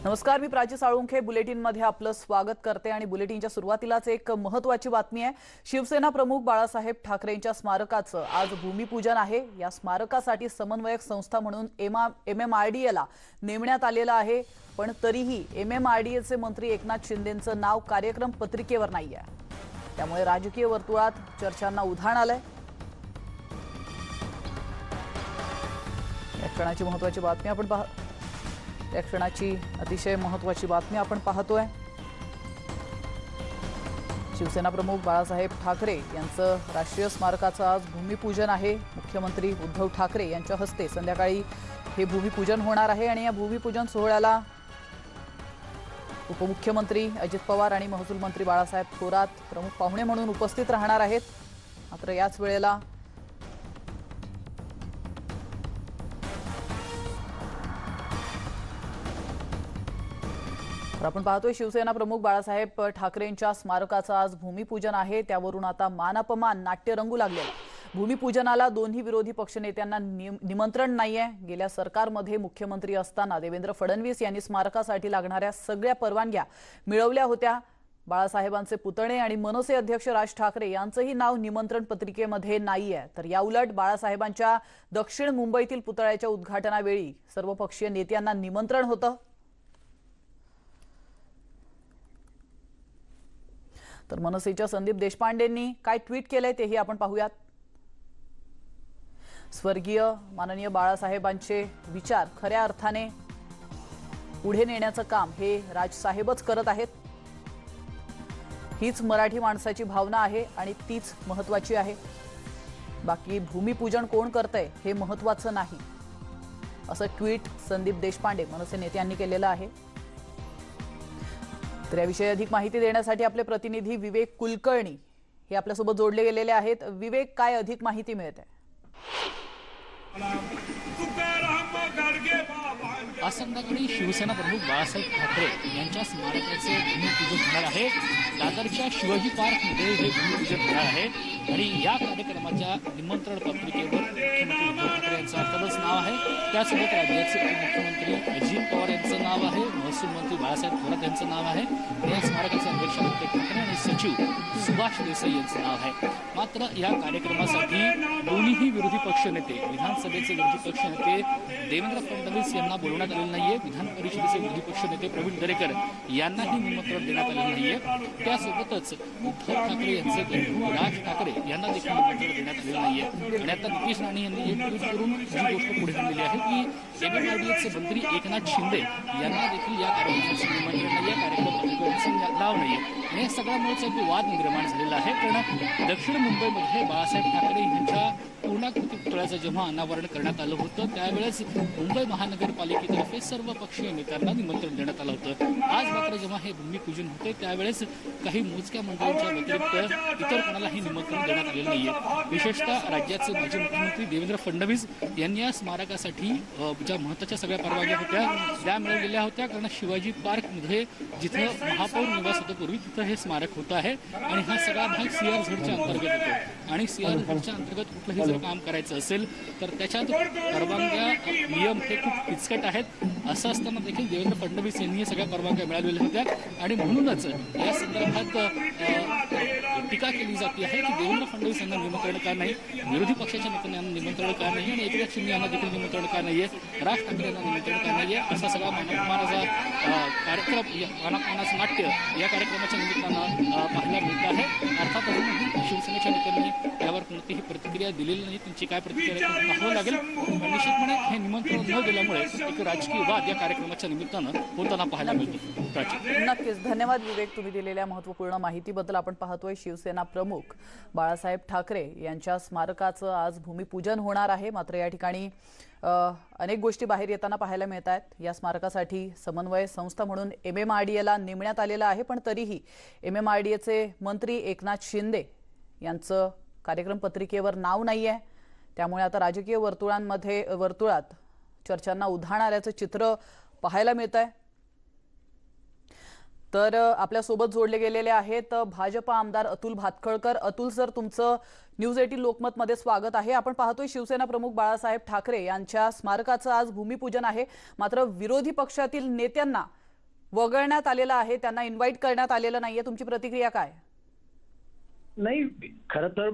नमस्कार, मी प्राची साळुंखे बुलेटिनमध्ये आपलं स्वागत करते आणि बुलेटिनच्या सुरुवातीलाच एक महत्त्वाची बातमी आहे। शिवसेना प्रमुख बाळासाहेब ठाकरेंच्या स्मारकाचं आज भूमिपूजन आहे। या स्मारकासाठी समन्वयक संस्था म्हणून MMRDAला नेमण्यात आलेलं आहे, पण तरीही MMRDAचे मंत्री एकनाथ शिंदेंचं नाव कार्यक्रम पत्रिकेवर नाहीये। त्यामुळे राजकीय वर्तुळात चर्चांना उधाण आलंय। या क्षणाची महत्त्वाची बातमी अतिशय महत्त्वाची बातमी आपण पाहतोय। शिवसेना प्रमुख बाळासाहेब ठाकरे यांचं राष्ट्रीय स्मारकाचं आज भूमिपूजन आहे। मुख्यमंत्री उद्धव ठाकरे यांच्या हस्ते संध्याकाळी हे भूमिपूजन होणार आहे आणि या भूमिपूजन सोहळ्याला उपमुख्यमंत्री अजित पवार आणि महसूल मंत्री बाळासाहेब थोरात प्रमुख पाहुणे म्हणून उपस्थित राहणार आहेत। मात्र याच वेळेला आपण पाहतोय शिवसेना प्रमुख बाळासाहेब ठाकरेंच्या स्मारकाचं आज भूमिपूजन आहे। त्यावरून आता मानापमान नाट्य रंगू लागलेलं। भूमिपूजनाला दोन्ही विरोधी पक्षनेत्यांना निमंत्रण नाहीये। गेल्या सरकारमध्ये मुख्यमंत्री असताना देवेंद्र फडणवीस यांनी स्मारकासाठी लागणाऱ्या सगळ्या परवानग्या मिळवल्या होत्या। बाळासाहेबांचे पुतणे आणि मनसे अध्यक्ष राज ठाकरे यांचंही नाव निमंत्रण पत्रिकेमध्ये नाहीये। तर याउलट बाळासाहेबांच्या दक्षिण मुंबईतील पुतळ्याच्या उद्घाटनावेळी सर्वपक्षीय नेत्यांना निमंत्रण होतं। तर मनसेच्या संदीप देशपांडेंनी काय ट्विट केलंय तेही आपण पाहूयात। स्वर्गीय माननीय बाळासाहेबांचे विचार खऱ्या अर्थाने पुढे नेण्याचं काम हे राजसाहेबच करत आहेत। हीच मराठी माणसाची भावना आहे आणि तीच महत्त्वाची आहे। बाकी भूमिपूजन कोण करतंय हे महत्त्वाचं नाही, असं ट्विट संदीप देशपांडे मनसे नेत्यांनी केलेलं आहे। तर याविषयी अधिक माहिती देण्यासाठी आपले प्रतिनिधी विवेक कुलकर्णी हे आपल्यासोबत जोडले गेलेले आहेत। विवेक, काय अधिक माहिती मिळते? आज संध्याकाळी शिवसेना प्रमुख बाळासाहेब ठाकरे यांच्या स्मारकाचे भूमिपूजन होणार आहे। दादरच्या शिवाजी पार्कमध्ये हे भूमिपूजन होणार आहे आणि या कार्यक्रमाच्या निमंत्रण पत्रिकेवर मुख्यमंत्री उद्धव ठाकरे यांचं अर्थातच नाव आहे। त्यासोबत राज्याचे उपमुख्यमंत्री अजित पवार यांचं नाव आहे, महसूल मंत्री बाळासाहेब थोरात यांचं नाव आहे आणि या स्मारकाचे अध्यक्ष उद्धव ठाकरे आणि सचिव सुभाष देसाई यांचं नाव आहे। मात्र या कार्यक्रमासाठी दोन्ही विरोधी पक्षनेते, विधानसभेचे विरोधी पक्षनेते देवेंद्र फडणवीस यांना बोलवण्यात आलेलं नाहीये। विधान परिषदेचे विरोधी पक्षनेते प्रवीण दरेकर यांनाही निमंत्रण देण्यात आलेलं नाहीये। त्यासोबतच उद्धव ठाकरे यांचे बंधू राज ठाकरे यांना देखील निमंत्रण देण्यात आलेलं नाहीये। आणि आता नितीश राणे यांनी एक ट्विट करून जी गोष्ट पुढे आणलेली आहे की MMRDAचे मंत्री एकनाथ शिंदे यांना देखील या कार्यक्रमाचं निमंत्रण नाहीये, कार्यक्रम पत्रिकेचं नाव नाहीये। आणि सगळ्यामुळेच एक वाद निर्माण झालेला आहे। कारण दक्षिण मुंबईमध्ये बाळासाहेब ठाकरे यांच्या पूर्णाकृती पुतळ्याचं जेव्हा अनावरण करण्यात आलं होतं त्यावेळेस मुंबई महानगरपालिकेतर्फे सर्व पक्षीय नेत्यांना निमंत्रण देण्यात आलं होतं। आज मात्र जेव्हा हे भूमिपूजन होते त्यावेळेस काही मोजक्या मंडळींच्या व्यतिरिक्त इतर कोणालाही निमंत्रण देण्यात आलेलं नाहीये। विशेषतः राज्याचे माजी मुख्यमंत्री देवेंद्र फडणवीस यांनी या स्मारकासाठी ज्या महत्त्वाच्या सगळ्या परवानग्या होत्या त्या मिळवलेल्या होत्या। कारण शिवाजी पार्कमध्ये जिथं महापौर निवास होतं पूर्वी तिथं हे स्मारक होतं आहे आणि हा सगळा भाग CRZच्या अंतर्गत येतो आणि CRZच्या अंतर्गत कुठलंही जर काम करायचं असेल तर त्याच्यात परवानग्या नियम हे खूप किचकट आहेत। असं असताना देखील देवेंद्र फडणवीस यांनी सगळ्या परवानग्या मिळवलेल्या होत्या आणि म्हणूनच या संदर्भात टीका केली जाते आहे की देवेंद्र फडणवीस यांना निमंत्रण का नाही, विरोधी पक्षाच्या नेत्यांना निमंत्रण का नाही आणि एकनाथ शिंदे यांना देखील निमंत्रण का नाहीये, राज ठाकरे यांना निमंत्रण का नाहीये। असा सगळा मानापमानाचा कार्यक्रम, मानापमानाचं नाट्य या कार्यक्रमाच्या निमित्तानं पाहायला मिळत आहे। अर्थात अजूनही शिवसेनेच्या नेत्यांनी यावर कोणतीही प्रतिक्रिया दिलेली नाही। त्यांची काय प्रतिक्रिया पाहावं लागेल। निश्चितपणे हे निमंत्रण न दिल्यामुळे एक राजकीय वाद या कार्यक्रमाच्या निमित्तानं होताना पाहायला मिळतो। नक्कीच धन्यवाद विवेक, तुम्ही दिलेल्या महत्त्वपूर्ण माहितीबद्दल। आपण पाहतोय शिवसेना प्रमुख बाळासाहेब ठाकरे यांच्या स्मारकाचं आज भूमिपूजन होणार आहे। मात्र या ठिकाणी अनेक गोष्टी बाहेर येताना पाहायला मिळत आहेत। या स्मारकासाठी समन्वय संस्था म्हणून MMRDAला नेमण्यात आलेलं आहे, पण तरीही MMRDAचे मंत्री एकनाथ शिंदे यांचं कार्यक्रम पत्रिकेवर नाव नाहीये। त्यामुळे आता राजकीय वर्तुळात चर्चांना उधाण आल्याचं चित्र पाहायला मिळतंय। तर आपल्या सोबत जोडले गेलेले आहेत भाजपा आमदार अतुल भातखळकर। अतुल सर, तुमचं न्यूज 18 लोकमत मध्ये स्वागत आहे। आपण पाहतोय शिवसेना प्रमुख बाळासाहेब ठाकरे यांच्या स्मारकाचं आज भूमिपूजन आहे, मात्र विरोधी पक्षातील नेत्यांना वगळण्यात आलेलं आहे, त्यांना इन्व्हाइट करण्यात आलेलं नाहीये. तुमची प्रतिक्रिया काय? नाही, खरं तर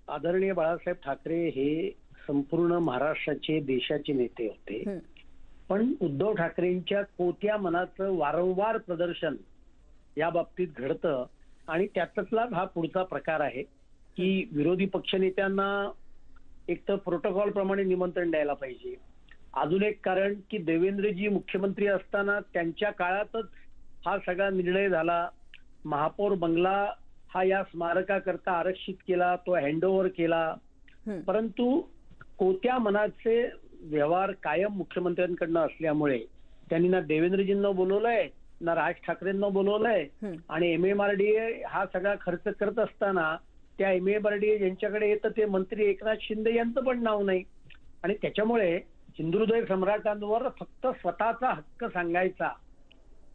आदरणीय बाळासाहेब ठाकरे हे संपूर्ण महाराष्ट्राचे, देशाचे नेते होते. हं. पण उद्धव ठाकरेंच्या कोत्या मनाचं वारंवार प्रदर्शन या बाबतीत घडतं आणि त्यातलाच हा पुढचा प्रकार आहे की विरोधी पक्षनेत्यांना एक तर प्रोटोकॉल प्रमाणे निमंत्रण द्यायला पाहिजे. अजून एक कारण की देवेंद्रजी मुख्यमंत्री असताना त्यांच्या काळातच हा सगळा निर्णय झाला. महापौर बंगला हा या स्मारकाकरता आरक्षित केला, तो हँडओव्हर केला. परंतु कोत्या मनाचे व्यवहार कायम मुख्यमंत्र्यांकडनं असल्यामुळे त्यांनी ना देवेंद्रजींना बोलवलंय ना राज ठाकरेंना बोलवलंय. आणि MMRDA हा सगळा खर्च करत असताना त्या MMRDA ज्यांच्याकडे येतं ते मंत्री एकनाथ शिंदे यांचं पण नाव नाही. आणि त्याच्यामुळे हिंदुहृदय सम्राटांवर फक्त स्वतःचा हक्क सांगायचा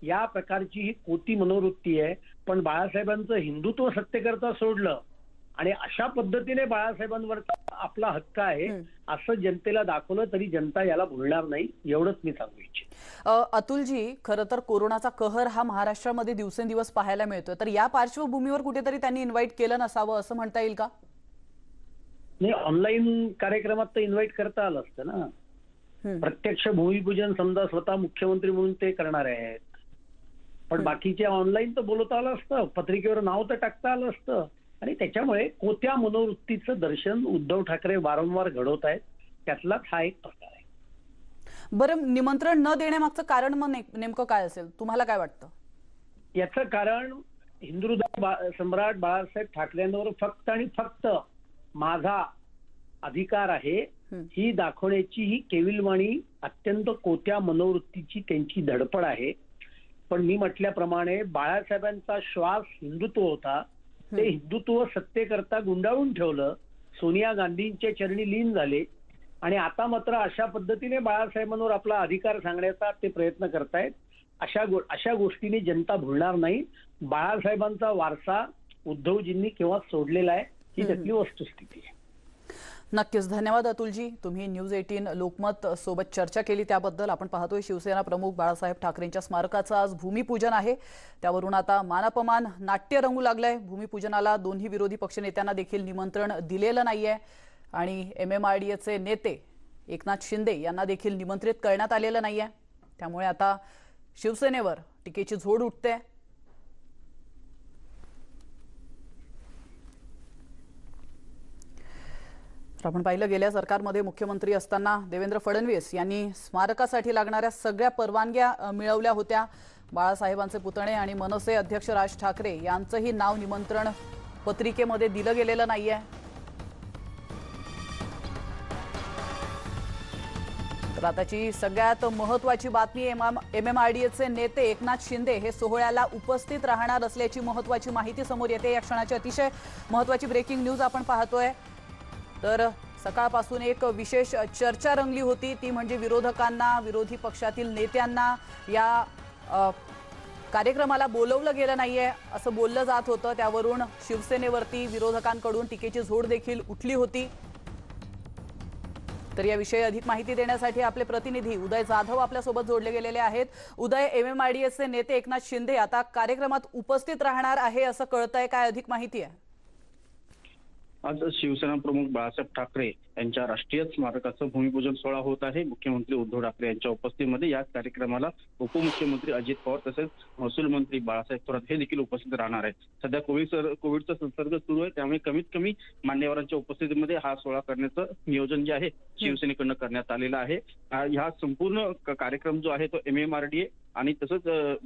या प्रकारची ही कोती मनोवृत्ती आहे. पण बाळासाहेबांचं हिंदुत्व सत्तेकरता सोडलं आणि अशा पद्धतीने बाळासाहेबांवर आपला हक्क आहे असं जनतेला दाखवलं तरी जनता याला भुलणार नाही, एवढंच मी सांगू इच्छितो. अतुलजी, खरं तर कोरोनाचा कहर हा महाराष्ट्रामध्ये दिवसेंदिवस पाहायला मिळतोय, तर या पार्श्वभूमीवर कुठेतरी त्यांनी इन्व्हाइट केलं नसावं असं म्हणता येईल का? नाही, ऑनलाईन कार्यक्रमात तर इन्व्हाइट करता आलं असतं ना. प्रत्यक्ष भूमिपूजन समजा स्वतः मुख्यमंत्री म्हणून ते करणार आहेत, पण बाकीचे ऑनलाईन तर बोलवता आलं असतं, पत्रिकेवर नाव तर टाकता आलं असतं. आणि त्याच्यामुळे कोत्या मनोवृत्तीचं दर्शन उद्धव ठाकरे वारंवार घडवत आहेत, त्यातलाच हा एक प्रकार आहे. बरं, निमंत्रण न देण्यामागचं कारण मग नेमकं काय असेल, तुम्हाला काय वाटतं? याचं कारण हिंदुहृदय सम्राट बाळासाहेब ठाकरेंवर फक्त आणि फक्त माझा अधिकार आहे ही दाखवण्याची ही केविलवाणी अत्यंत कोत्या मनोवृत्तीची त्यांची धडपड आहे. पण मी म्हटल्याप्रमाणे बाळासाहेबांचा श्वास हिंदुत्व होता, ते हिंदुत्व सत्तेकरता गुंडाळून ठेवलं, सोनिया गांधींच्या चरणी लीन झाले आणि आता मात्र अशा पद्धतीने बाळासाहेबांवर आपला अधिकार सांगण्याचा ते प्रयत्न करतायत. अशा गोष्टीने जनता भुलणार नाही. बाळासाहेबांचा वारसा उद्धवजींनी केव्हा सोडलेला आहे ही त्यातली वस्तुस्थिती आहे. नक्कीच. धन्यवाद अतुलजी, तुम्ही न्यूज 18 लोकमत सोबत चर्चा केली त्याबद्दल. आपण पाहतोय शिवसेना प्रमुख बाळासाहेब ठाकरेंच्या स्मारकाचं आज भूमिपूजन आहे, त्यावरून आता मानापमान नाट्य रंगू लागलंय. भूमिपूजनाला दोन्ही विरोधी पक्षनेत्यांना देखील निमंत्रण दिलेलं नाहीये आणि MMRDAचे नेते एकनाथ शिंदे यांना देखील निमंत्रित करण्यात आलेलं नाहीये. त्यामुळे आता शिवसेनेवर टीकेची झोड उठते. आपण पाहिलं, गेल्या सरकारमध्ये मुख्यमंत्री असताना देवेंद्र फडणवीस यांनी स्मारकासाठी लागणाऱ्या सगळ्या परवानग्या मिळवल्या होत्या. बाळासाहेबांचे पुतणे आणि मनसे अध्यक्ष राज ठाकरे यांचंही नाव निमंत्रण पत्रिकेमध्ये दिलं गेलेलं नाहीये. तर आताची सगळ्यात महत्त्वाची बातमी, MMRDAचे नेते एकनाथ शिंदे हे सोहळ्याला उपस्थित राहणार असल्याची महत्त्वाची माहिती समोर येते. या क्षणाची अतिशय महत्त्वाची ब्रेकिंग न्यूज आपण पाहतोय. तर सकाळपासून एक विशेष चर्चा रंगली होती, ती म्हणजे विरोधकांना, विरोधी पक्षातील नेत्यांना या कार्यक्रमाला बोलवलं गेलं नाहीये असं बोललं जात होतं. त्यावरून शिवसेनेवरती विरोधकांकडून टीकेची झोड देखील उठली होती. तर याविषयी अधिक माहिती देण्यासाठी आपले प्रतिनिधी उदय जाधव आपल्यासोबत जोडले गेलेले आहेत. उदय, MMRDAचे नेते एकनाथ शिंदे आता कार्यक्रमात उपस्थित राहणार आहे असं कळतंय, काय अधिक माहिती आहे? आज शिवसेना प्रमुख बाळासाहेब ठाकरे यांच्या राष्ट्रीय स्मारकाचं भूमिपूजन सोहळा होत आहे. मुख्यमंत्री उद्धव ठाकरे यांच्या उपस्थितीमध्ये या कार्यक्रमाला उपमुख्यमंत्री अजित पवार तसेच महसूल मंत्री बाळासाहेब थोरात हे देखील उपस्थित राहणार आहेत. सध्या कोविडचा संसर्ग सुरू आहे, त्यामुळे कमीत कमी मान्यवरांच्या उपस्थितीमध्ये हा सोहळा करण्याचं नियोजन जे आहे शिवसेनेकडनं करण्यात आलेलं आहे. हा संपूर्ण कार्यक्रम जो आहे तो MMRDA आणि तसंच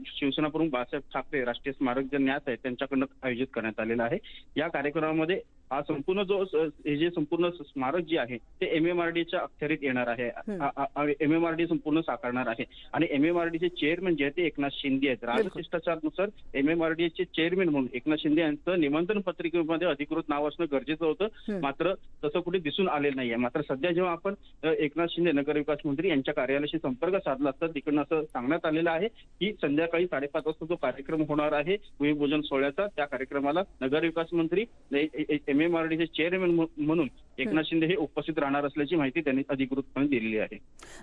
शिवसेना प्रमुख बाळासाहेब ठाकरे राष्ट्रीय स्मारक जे न्यास आहे त्यांच्याकडनं आयोजित करण्यात आलेला आहे. या कार्यक्रमामध्ये हा संपूर्ण हे जे संपूर्ण स्मारक जे आहे ते MMRDAच्या अखत्यारीत येणार आहे. MMRDA संपूर्ण साकारणार आहे आणि MMRDAचे चेअरमॅन जे आहे ते एकनाथ शिंदे आहेत. राजशिष्टाचारानुसार MMRDAचे चेअरमॅन म्हणून एकनाथ शिंदे यांचं निमंत्रण पत्रिकेमध्ये अधिकृत नाव असणं गरजेचं होतं, मात्र तसं कुठे दिसून आलेलं नाहीये. मात्र सध्या जेव्हा आपण एकनाथ शिंदे नगरविकास मंत्री यांच्या कार्यालयाशी संपर्क साधला असता तिकडनं असं सांगण्यात आलेलं आहे आहे की संध्याकाळी 5:30 वाजता जो कार्यक्रम होणार आहे भूमिपूजन सोहळ्याचा, त्या कार्यक्रमाला नगरविकास मंत्री MMRDचे चेअरमॅन म्हणून एकनाथ शिंदे हे उपस्थित राहणार असल्याची माहिती त्यांनी अधिकृतपणे दिलेली आहे.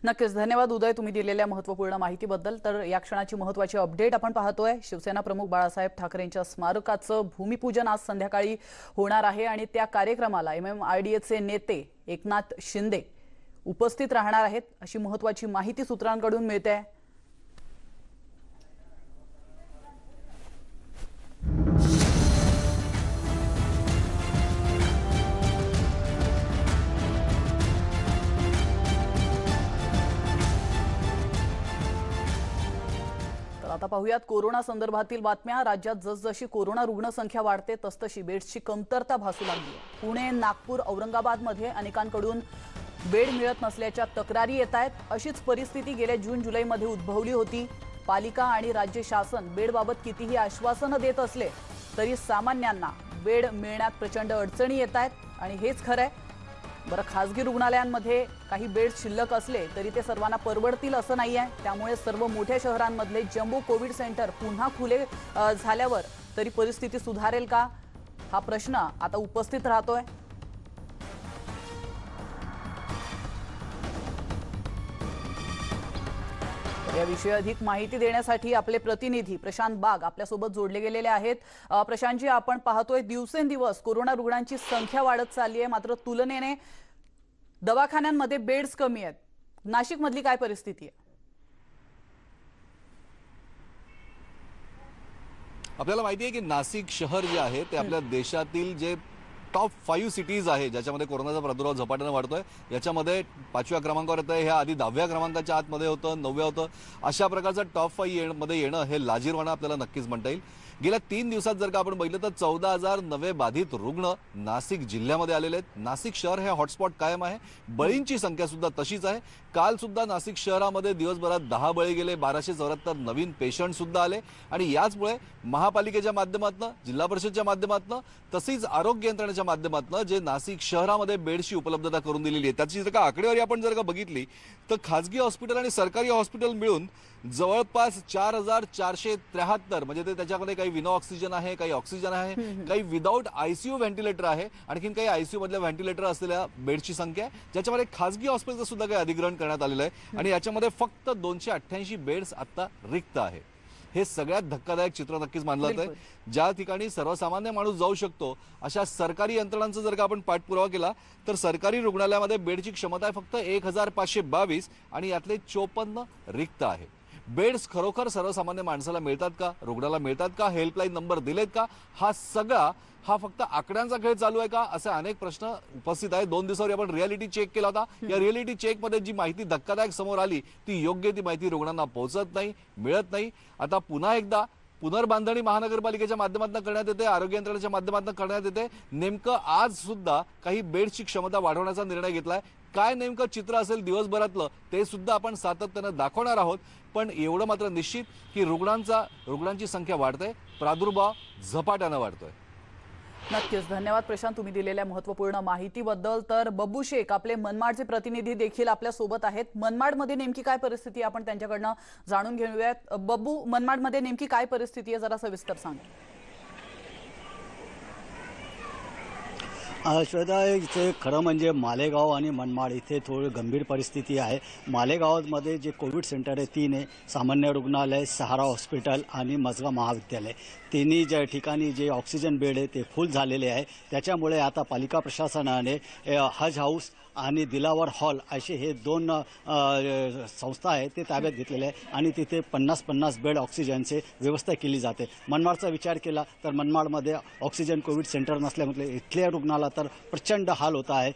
नक्कीच धन्यवाद उदय, तुम्ही दिलेल्या महत्त्वपूर्ण माहितीबद्दल. तर या क्षणाची महत्त्वाची अपडेट आपण पाहतोय. शिवसेना प्रमुख बाळासाहेब ठाकरेंच्या स्मारकाचं भूमिपूजन आज संध्याकाळी होणार आहे आणि त्या कार्यक्रमाला MMRDAचे नेते एकनाथ शिंदे उपस्थित राहणार आहेत अशी महत्त्वाची माहिती सूत्रांकडून मिळते. आता पाहूयात कोरोना संदर्भातील बातम्या. राज्यात जसजशी कोरोना रुग्णसंख्या वाढते तसतशी बेड्सची कमतरता भासू लागली आहे. पुणे, नागपूर, औरंगाबादमध्ये अनेकांकडून बेड मिळत नसल्याच्या तक्रारी येत आहेत. अशीच परिस्थिती गेल्या जून-जुलैमध्ये उद्भवली होती. पालिका आणि राज्य शासन बेडबाबत कितीही आश्वासनं देत असले तरी सामान्यांना बेड मिळण्यात प्रचंड अडचणी येत आहेत आणि हेच खरं आहे. बरं, खासगी रुग्णालयांमध्ये काही बेड शिल्लक असले तरी ते सर्वांना परवडतील असं नाही आहे. त्यामुळे सर्व मोठ्या शहरांमधले जम्बो कोविड सेंटर पुन्हा खुले झाल्यावर तरी परिस्थिती सुधारेल का, हा प्रश्न आता उपस्थित राहतोय. याविषयी अधिक माहिती देण्यासाठी आपले प्रतिनिधी प्रशांत बाग आपल्यासोबत जोडले गेलेले आहेत. प्रशांतजी, आपण पाहतोय दिवसेंदिवस कोरोना रुग्णांची संख्या वाढत चालली आहे, मात्र तुलनेने दवाखान्यांमध्ये बेड्स कमी आहेत. नाशिकमधली काय परिस्थिती आहे? आपल्याला माहिती आहे की नाशिक शहर जे आहे ते आपल्या देशातील जे टॉप 5 सिटीज आहे ज्याच्यामध्ये कोरोनाचा प्रादुर्भाव झपाट्याने वाढतोय. याच्यामध्ये 5व्या क्रमांकावर येतं. हे आधी 10व्या क्रमांकाच्या आतमध्ये होतं, 9व्या होतं. अशा प्रकारचं टॉप 5 मध्ये येणं हे लाजिरवाणं आपल्याला नक्कीच म्हणता येईल. गेल्या 3 दिवसात जर का आपण बघितलं तर 14,000 नवे बाधित रुग्ण नाशिक जिल्ह्यामध्ये आलेले आहेत. नाशिक शहर हे हॉटस्पॉट कायम आहे. बळींची संख्या सुद्धा तशीच आहे. काल सुद्धा नाशिक शहरामध्ये दिवसभरात 10 बळी गेले, 1274 नवीन पेशंट सुद्धा आले आणि याचमुळे महापालिकेच्या माध्यमातून, जिल्हा परिषदेच्या माध्यमातून तसेच आरोग्य यंत्रणेच्या माध्यमातून जे नाशिक शहरामध्ये बेडची उपलब्धता करून दिलेली आहे त्याची जर का आकडेवारी आपण जर का बघितली तर खाजगी हॉस्पिटल आणि सरकारी हॉस्पिटल मिळून जवळपास 4,473 म्हणजे ते त्याच्यामध्ये काही विना ऑक्सिजन आहे, काही ऑक्सिजन आहे, काही विदाऊट ICU व्हेंटिलेटर आहे, आणखीन काही ICU मधल्या व्हेंटिलेटर असलेल्या बेडची संख्या आहे, ज्याच्यामध्ये खाजगी हॉस्पिटलचं सुद्धा काही अधिग्रहण करण्यात आलेलं आहे आणि याच्यामध्ये फक्त 288 बेड्स आता रिक्त आहे. हे सगळ्यात धक्कादायक चित्र नक्कीच मानलं जातंय. ज्या ठिकाणी सर्वसामान्य माणूस जाऊ शकतो अशा सरकारी यंत्रणांचा जर का आपण पाठपुरावा केला तर सरकारी रुग्णालयामध्ये बेडची क्षमता आहे फक्त 1,522 आणि यातले 54 रिक्त आहे. बेड्स खरोखर सर्वसामान्य माणसाला मिळतात का, रुग्णाला मिळतात का, हेल्पलाईन नंबर दिलेत का, हा फक्त आकड्यांचा खेळ चालू आहे का, असे अनेक प्रश्न उपस्थित आहेत. 2 दिवसावर आपण रियालिटी चेक केला होता. या रियालिटी चेक मध्ये जी माहिती धक्कादायक समोर आली ती योग्य ती माहिती रुग्णांना पोहोचत नाही, मिळत नाही. आता पुन्हा एकदा पुनर्बांधणी महानगरपालिकेच्या माध्यमातून करण्यात येते, आरोग्य यंत्रणेच्या माध्यमातून करण्यात येते. नेमकं आज सुद्धा काही बेडची क्षमता वाढवण्याचा निर्णय घेतलाय. काय नेमकं चित्र असेल दिवसभरातलं ते सुद्धा आपण सातत्यानं दाखवणार आहोत. पण एवढं मात्र निश्चित की रुग्णांची संख्या वाढते, प्रादुर्भाव झपाट्यानं वाढतोय. नक्कीच धन्यवाद प्रशांत, तुम्ही दिलेल्या महत्त्वपूर्ण माहितीबद्दल. तर बब्बू शेख आपले मनमाडचे प्रतिनिधी देखील आपल्या सोबत आहेत. मनमाडमध्ये नेमकी काय परिस्थिती आपण त्यांच्याकडनं जाणून घेऊयात. बब्बू, मनमाडमध्ये नेमकी काय परिस्थिती आहे जरा सविस्तर सांगा. श्वेता, इथे खरं म्हणजे मालेगाव आणि मनमाड इथे थोडी गंभीर परिस्थिती आहे. मालेगावमध्ये जे कोविड सेंटर आहे 3 आहे, सामान्य रुग्णालय, सहारा हॉस्पिटल आणि मजगा महाविद्यालय. तिन्ही ज्या ठिकाणी जे ऑक्सिजन बेड आहे ते फुल झालेले आहे. त्याच्यामुळे आता पालिका प्रशासनाने हज हाऊस आणि दिलावर हॉल असे हे 2 संस्था आहेत ते ताब्यात घेतलेले आहे आणि तिथे 50-50 बेड ऑक्सिजनचे व्यवस्था केली जाते. मनमाडचा विचार केला तर मनमाडमध्ये ऑक्सिजन कोविड सेंटर नसल्यामुळे इथल्या रुग्णाला तर प्रचंड हाल होत आहे.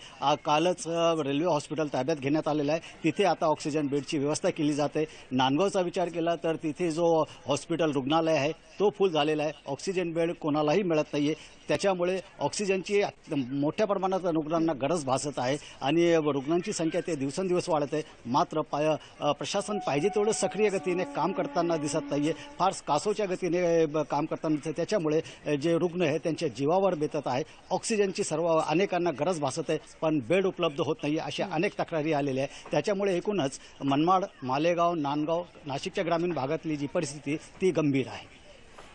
कालच रेल्वे हॉस्पिटल ताब्यात घेण्यात आलेलं आहे, तिथे आता ऑक्सिजन बेडची व्यवस्था केली जाते. नांदगावचा विचार केला तर तिथे जो हॉस्पिटल रुग्णालय आहे तो फुल झालेला आहे, ऑक्सिजन बेड कोणालाही मिळत नाही आहे. त्याच्यामुळे ऑक्सिजनची मोठ्या प्रमाणात रुग्णांना गरज भासत आहे आणि रुग्णांची संख्या ते दिवसेंदिवस वाढत आहे. मात्र प्रशासन पाहिजे तेवढं सक्रिय गतीने काम करताना दिसत नाही आहे. फार कासोच्या गतीने काम करताना दिसत. त्याच्यामुळे जे रुग्ण आहे त्यांच्या जीवावर बेतत आहे. ऑक्सिजनची अनेकांना गरज भासत आहे, पण बेड उपलब्ध होत नाही अशा अनेक तक्रारी आलेल्या आहेत. त्याच्यामुळे एकूणच मनमाड, मालेगाव, नांदगाव, नाशिकच्या ग्रामीण भागातली जी परिस्थिती ती गंभीर आहे.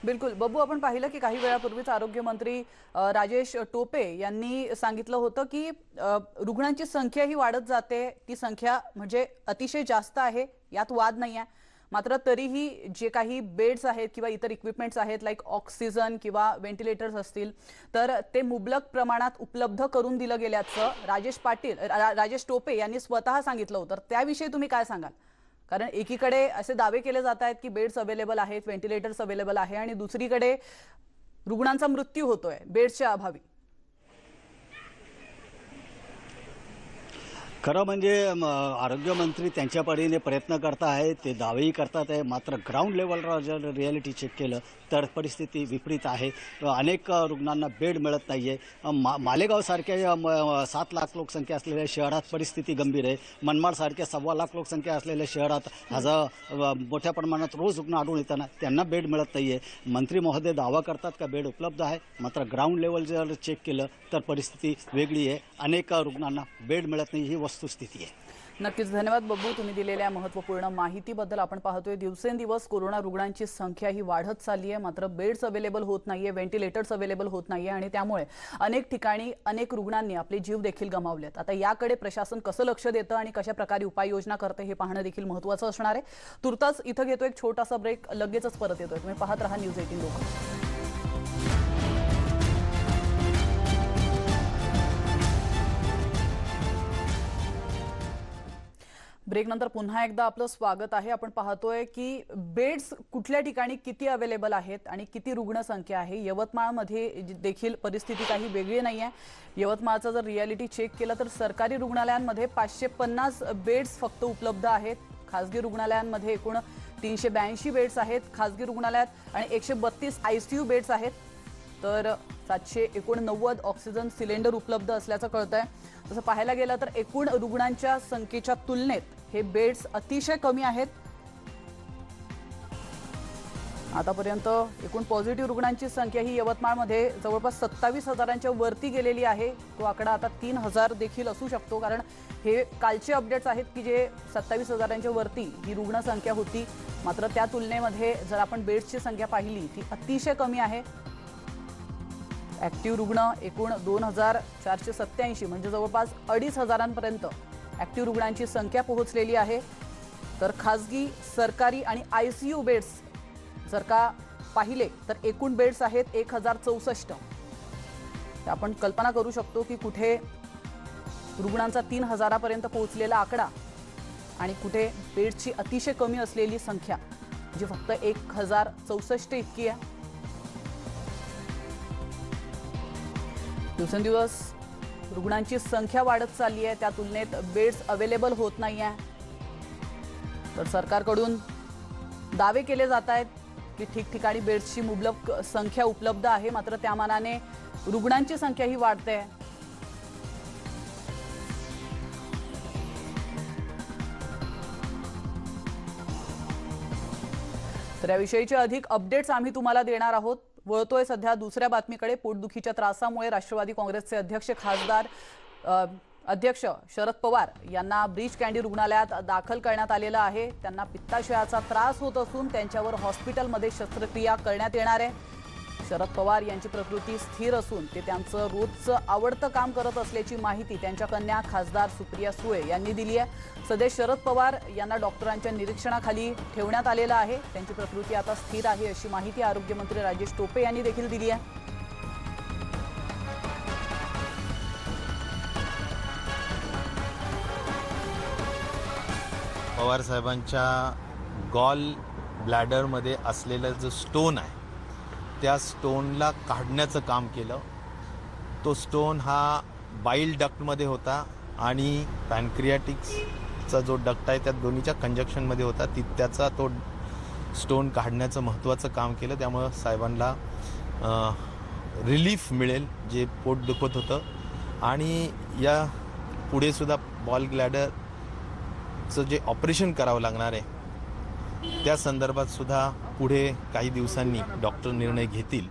बिलकुल बब्बू, आपण पाहिलं की काही वेळापूर्वीच आरोग्यमंत्री राजेश टोपे यांनी सांगितलं होतं की रुग्णांची संख्या ही वाढत जाते, ती संख्या म्हणजे अतिशय जास्त आहे, यात वाद नाही आहे. मात्र तरीही जे काही बेड्स आहेत किंवा इतर इक्विपमेंट्स आहेत लाईक ऑक्सिजन किंवा व्हेंटिलेटर्स असतील तर ते मुबलक प्रमाणात उपलब्ध करून दिलं गेल्याचं राजेश टोपे यांनी स्वतः सांगितलं होतं. त्याविषयी तुम्ही काय सांगाल? कारण एकीकडे असे दावे केले जात आहेत की बेड्स अवेलेबल आहेत, व्हेंटिलेटर्स अवेलेबल आहे आणि दुसरीकडे रुग्णांचा मृत्यू होतोय बेड्सच्या अभावी. खरं म्हणजे आरोग्यमंत्री त्यांच्या परीने प्रयत्न करत आहेत, ते दावेही करतात आहे. मात्र ग्राउंड लेवलवर जर रियालिटी चेक केलं तर परिस्थिती विपरीत आहे. अनेक रुग्णांना बेड मिळत नाही आहे. मालेगावसारख्या 7 लाख लोकसंख्या असलेल्या शहरात परिस्थिती गंभीर आहे. मनमाडसारख्या 1.25 लाख लोकसंख्या असलेल्या शहरात मोठ्या प्रमाणात रोज रुग्ण आढळून येताना त्यांना बेड मिळत नाही आहे. मंत्री महोदय दावा करतात का बेड उपलब्ध आहे, मात्र ग्राउंड लेवल जर चेक केलं तर परिस्थिती वेगळी आहे. अनेक रुग्णांना बेड मिळत नाही ही वस्तुस्थिती आहे. नक्कीच धन्यवाद बब्बू, तुम्ही दिलेल्या महत्त्वपूर्ण माहितीबद्दल. आपण पाहतोय दिवसेंदिवस कोरोना रुग्णांची संख्या ही वाढत चालली आहे, मात्र बेड्स अवेलेबल होत नाहीये, व्हेंटिलेटर्स अवेलेबल होत नाहीये आणि त्यामुळे अनेक ठिकाणी अनेक रुग्णांनी आपले जीव देखील गमावलेत. आता याकडे प्रशासन कसं लक्ष देतं आणि कशा प्रकारे उपाययोजना करते हे पाहणं देखील महत्त्वाचं असणार आहे. तुर्तास इथं घेतो एक छोटासा ब्रेक, लगेचच परत येतोय. तुम्ही पाहत रहा न्यूज 18 लोकल. ब्रेक नंतर पुन्हा एकदा आपलं स्वागत आहे. आपण पाहतोय की बेड्स कुठल्या ठिकाणी किती अवेलेबल आहेत आणि किती रुग्णसंख्या आहे. यवतमाळमध्ये देखील परिस्थिती काही वेगळी नाही आहे. यवतमाळचा जर रियालिटी चेक केलं तर सरकारी रुग्णालयांमध्ये 550 बेड्स फक्त उपलब्ध आहेत. खासगी रुग्णालयांमध्ये एकूण 382 बेड्स आहेत खासगी रुग्णालयात आणि 132 ICU बेड्स आहेत. तर 789 ऑक्सिजन सिलेंडर उपलब्ध असल्याचं कळतंय. तसं पाहायला गेलं तर एकूण रुग्णांच्या संख्येच्या तुलनेत हे बेड्स अतिशय कमी आहेत. आतापर्यंत एकूण पॉझिटिव्ह रुग्णांची संख्या ही यवतमाळमध्ये जवळपास 27,000च्या वरती गेलेली आहे. तो आकडा आता 3,000 देखील असू शकतो, कारण हे कालचे अपडेट्स आहेत की जे 27,000च्या वरती ही रुग्णसंख्या होती. मात्र त्या तुलनेमध्ये जर आपण बेड्सची संख्या पाहिली ती अतिशय कमी आहे. ॲक्टिव्ह रुग्ण एकूण 2,487 म्हणजे जवळपास 2,500पर्यंत ॲक्टिव्ह रुग्णांची संख्या पोहोचलेली आहे. तर खासगी, सरकारी आणि ICU बेड्स जर का पाहिले तर एकूण बेड्स आहेत 1,064. आपण कल्पना करू शकतो की कुठे रुग्णांचा 3,000पर्यंत पोहोचलेला आकडा आणि कुठे बेड्सची अतिशय कमी असलेली संख्या जी फक्त 1,064 इतकी आहे. दिवसेंदिवस रुग्णांची संख्या वाढत चालली आहे, त्या तुलनेत बेड्स अवेलेबल होत नाही आहे. तर सरकारकडून दावे केले जात आहेत की ठिकठिकाणी बेड्सची मुबलक संख्या उपलब्ध आहे, मात्र त्या मानाने रुग्णांची संख्या ही वाढते. तर याविषयीचे अधिक अपडेट्स आम्ही तुम्हाला देणार आहोत. वळतोय सध्या दुसऱ्या बातमीकडे. पोटदुखीच्या त्रासामुळे राष्ट्रवादी काँग्रेसचे अध्यक्ष शरद पवार यांना ब्रीच कँडी रुग्णालयात दाखल करण्यात आलेलं आहे. त्यांना पित्ताशयाचा त्रास होत असून त्यांच्यावर हॉस्पिटलमध्ये शस्त्रक्रिया करण्यात येणार आहे. शरद पवार यांची प्रकृती स्थिर असून ते त्यांचं रोजचं आवडतं काम करत असल्याची माहिती त्यांच्या कन्या खासदार सुप्रिया सुळे यांनी दिली आहे. सध्या शरद पवार यांना डॉक्टरांच्या निरीक्षणाखाली ठेवण्यात आलेलं आहे. त्यांची प्रकृती आता स्थिर आहे अशी माहिती आरोग्यमंत्री राजेश टोपे यांनी देखील दिली आहे. पवार साहेबांच्या गॉल ब्लॅडरमध्ये असलेला जो स्टोन आहे त्या स्टोनला काढण्याचं काम केलं. तो स्टोन हा बाईल डक्टमध्ये होता आणि पॅनक्रियाटिक्सचा जो डक्ट आहे त्या दोन्हीच्या कंजक्शनमध्ये होता. त्याचा तो स्टोन काढण्याचं महत्त्वाचं काम केलं. त्यामुळं साहेबांना रिलीफ मिळेल जे पोट दुखत होतं. आणि या पुढे सुद्धा बॉल ग्लॅडरचं जे ऑपरेशन करावं लागणार आहे त्या संदर्भात सुद्धा पुढे काही दिवसांनी डॉक्टर निर्णय घेतील.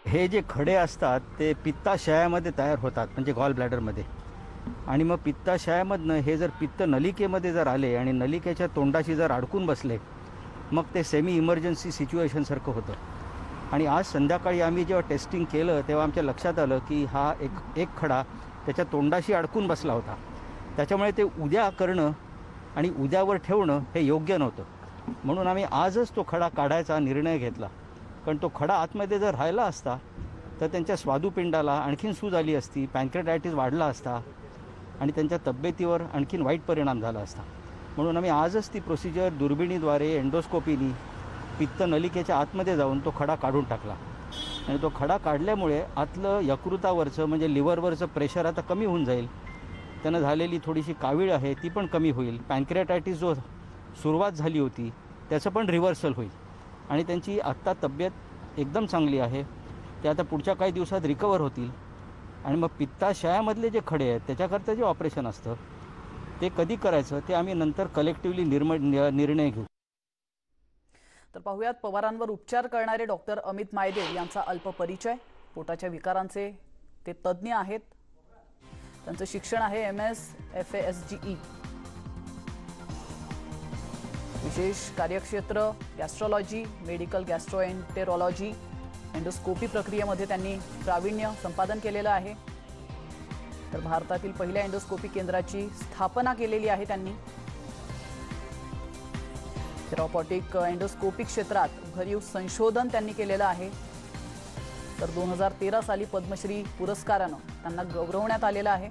हे जे खडे असतात ते पित्ताशयामध्ये तयार होतात, म्हणजे गॉल ब्लॅडरमध्ये. आणि मग पित्ताशयामधनं हे जर पित्त नलिकेमध्ये जर आले आणि नलिकेच्या तोंडाशी जर अडकून बसले, मग ते सेमी इमर्जन्सी सिच्युएशनसारखं होतं. आणि आज संध्याकाळी आम्ही जेव्हा टेस्टिंग केलं तेव्हा आमच्या लक्षात आलं की हा एक खडा त्याच्या तोंडाशी अडकून बसला होता. त्याच्यामुळे ते उद्या करणं आणि उद्यावर ठेवणं हे योग्य नव्हतं. म्हणून आम्ही आजच तो खडा काढायचा निर्णय घेतला. कारण तो खडा आतमध्ये जर राहिला असता तर त्यांच्या स्वादुपिंडाला आणखीन सूज आली असती, पॅन्क्रेटायटिस वाढला असता आणि त्यांच्या तब्येतीवर आणखीन वाईट परिणाम झाला असता. म्हणून आम्ही आजच ती प्रोसिजर दुर्बिणीद्वारे एंडोस्कोपीनी पित्त नलिकेच्या आतमध्ये जाऊन तो खडा काढून टाकला. आणि तो खडा काढल्यामुळे आतलं यकृतावरचं म्हणजे लिव्हरवरचं प्रेशर आता कमी होऊन जाईल. त्यानं झालेली थोडीशी कावीळ आहे ती पण कमी होईल. पॅन्क्रेटायटिस जो सुरुवात झाली होती त्याचं पण रिव्हर्सल होईल. आणि त्यांची आत्ता तब्येत एकदम चांगली आहे. ते आता पुढच्या काही दिवसात रिकवर होतील. आणि मग पित्ताशयामधले जे खडे आहेत त्याच्याकरता जे ऑपरेशन असतं ते कधी करायचं ते आम्ही नंतर कलेक्टिव्हली निर्णय घेऊ. तर पाहूयात पवारांवर उपचार करणारे डॉक्टर अमित मायदेव यांचा अल्प परिचय. पोटाच्या विकारांचे ते तज्ज्ञ आहेत. त्यांचं शिक्षण आहे MS FASGE. विशेष कार्यक्षेत्र गॅस्ट्रोलॉजी, मेडिकल गॅस्ट्रोएंटेरोलॉजी, एंडोस्कोपी प्रक्रियेमध्ये त्यांनी प्रावीण्य संपादन केलेलं आहे. तर भारतातील पहिल्या एंडोस्कोपी केंद्राची स्थापना केलेली आहे त्यांनी. थेरॉपॉटिक एंडोस्कोपी क्षेत्रात भरीव संशोधन त्यांनी केलेलं आहे. तर 2013 साली पद्मश्री पुरस्कारानं त्यांना गौरवण्यात आलेलं आहे.